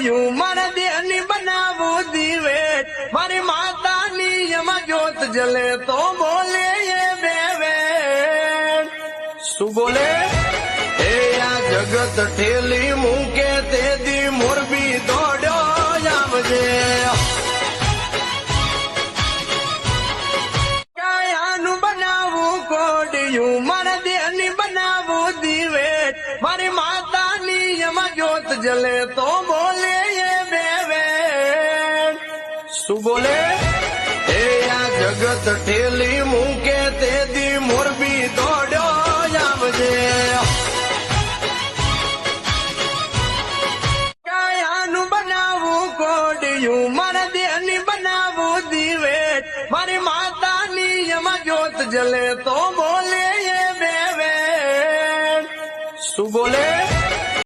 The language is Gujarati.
કોડિયું મારા દેહની બનાવું દીવે મારી માતાની એમાં જ્યોત જલે તો બોલે એ બેવે શું બોલે એ આ જગત ઠેલી મૂકે તે દી મોરબી દોડ્યો આવજે કાયાનું બનાવું કોડિયું મારા દેહની બનાવું દીવે મારી માતાની એમાં જ્યોત જલે તો બોલે એ બેવે શું બોલે એ આ જગત ઠેલી મૂકે તે દી મોરબી દોડ્યો આવજે કાયાનું બનાવું કોડિયું મારા દેહની બનાવું દીવે મારી માતાની એમાં જ્યોત જલે તો બોલે એ બેવે શું બોલે